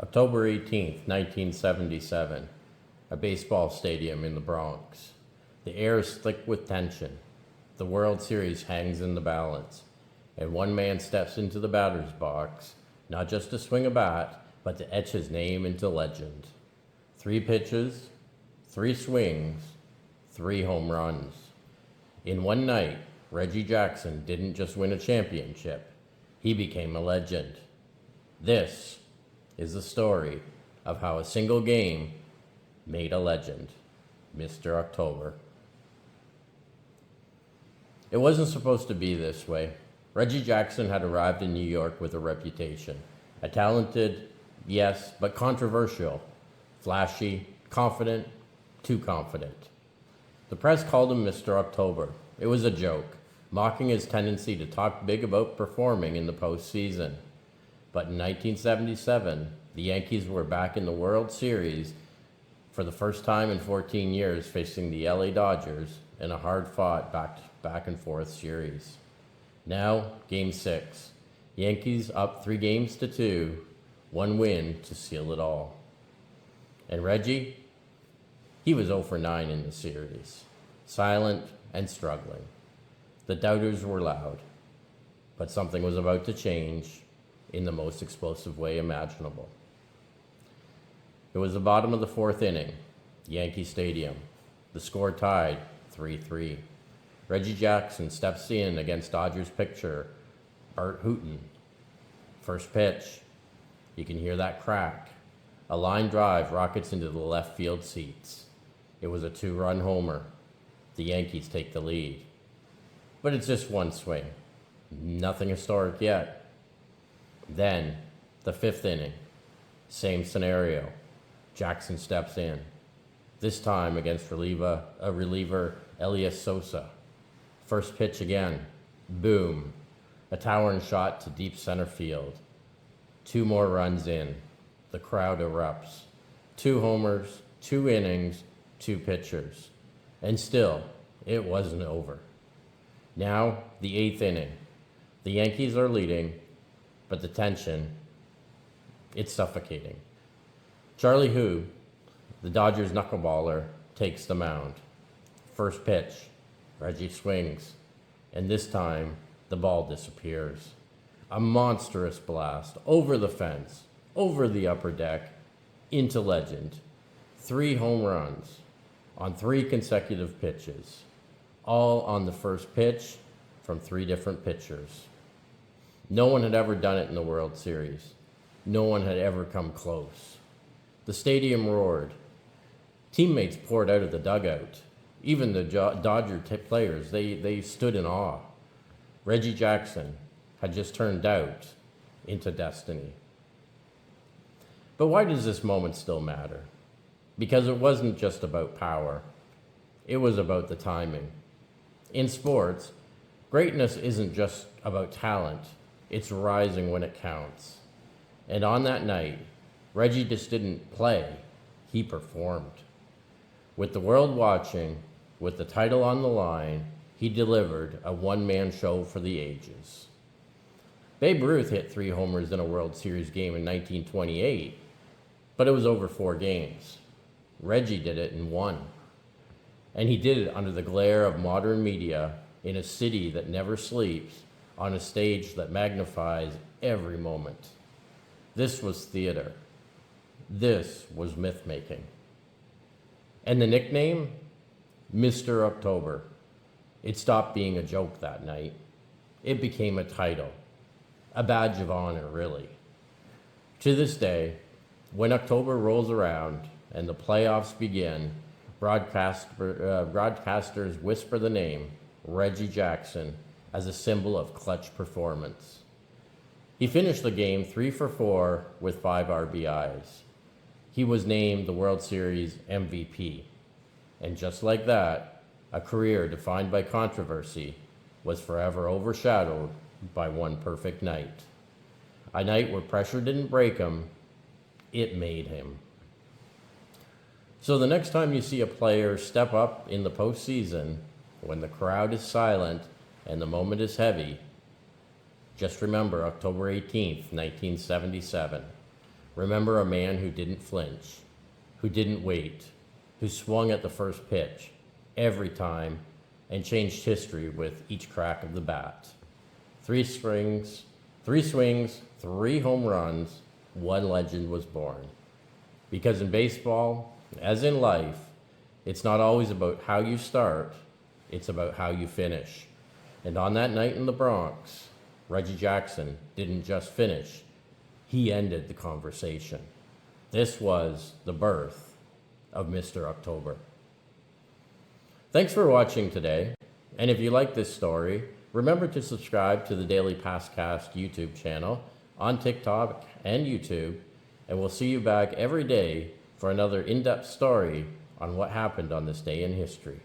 October 18th, 1977, a baseball stadium in the Bronx. The air is thick with tension. The World Series hangs in the balance, and one man steps into the batter's box, not just to swing a bat, but to etch his name into legend. 3 pitches, 3 swings, 3 home runs. In one night, Reggie Jackson didn't just win a championship, he became a legend. This is the story of how a single game made a legend, Mr. October. It wasn't supposed to be this way. Reggie Jackson had arrived in New York with a reputation. A talented, yes, but controversial, flashy, confident, too confident. The press called him Mr. October. It was a joke, mocking his tendency to talk big about performing in the postseason. But in 1977, the Yankees were back in the World Series for the first time in 14 years, facing the LA Dodgers in a hard-fought back and forth series. Now, Game 6. Yankees up 3-2, 1 win to seal it all. And Reggie? He was 0 for 9 in the series, silent and struggling. The doubters were loud, but something was about to change in the most explosive way imaginable. It was the bottom of the 4th inning, Yankee Stadium. The score tied 3-3. Reggie Jackson steps in against Dodgers pitcher Burt Hooton. First pitch, you can hear that crack. A line drive rockets into the left field seats. It was a 2-run homer. The Yankees take the lead. But it's just one swing. Nothing historic yet. Then, the 5th inning. Same scenario. Jackson steps in. This time against reliever Elías Sosa. First pitch again. Boom. A towering shot to deep center field. 2 more runs in. The crowd erupts. 2 homers, 2 innings, 2 pitchers. And still, it wasn't over. Now, the 8th inning. The Yankees are leading, but the tension, it's suffocating. Charlie Hough, the Dodgers knuckleballer, takes the mound. First pitch, Reggie swings, and this time the ball disappears. A monstrous blast over the fence, over the upper deck, into legend. 3 home runs on 3 consecutive pitches, all on the first pitch from 3 different pitchers. No one had ever done it in the World Series. No one had ever come close. The stadium roared. Teammates poured out of the dugout. Even the Dodger players, they stood in awe. Reggie Jackson had just turned doubt into destiny. But why does this moment still matter? Because it wasn't just about power. It was about the timing. In sports, greatness isn't just about talent. It's rising when it counts. And on that night, Reggie just didn't play, he performed. With the world watching, with the title on the line, he delivered a one-man show for the ages. Babe Ruth hit 3 homers in a World Series game in 1928, but it was over 4 games. Reggie did it in 1. And he did it under the glare of modern media in a city that never sleeps, on a stage that magnifies every moment. This was theater. This was myth-making. And the nickname? Mr. October. It stopped being a joke that night. It became a title. A badge of honor, really. To this day, when October rolls around and the playoffs begin, broadcasters whisper the name, Reggie Jackson, as a symbol of clutch performance. He finished the game 3 for 4 with 5 RBIs. He was named the World Series MVP. And just like that, a career defined by controversy was forever overshadowed by one perfect night. A night where pressure didn't break him, it made him. So the next time you see a player step up in the postseason, when the crowd is silent and the moment is heavy, just remember October 18th, 1977. Remember a man who didn't flinch, who didn't wait, who swung at the first pitch every time and changed history with each crack of the bat. 3 swings, 3 home runs, one legend was born. Because in baseball, as in life, it's not always about how you start, it's about how you finish. And on that night in the Bronx, Reggie Jackson didn't just finish, he ended the conversation. This was the birth of Mr. October. Thanks for watching today. And if you like this story, remember to subscribe to the Daily Pastcast YouTube channel on TikTok and YouTube, and we'll see you back every day for another in-depth story on what happened on this day in history.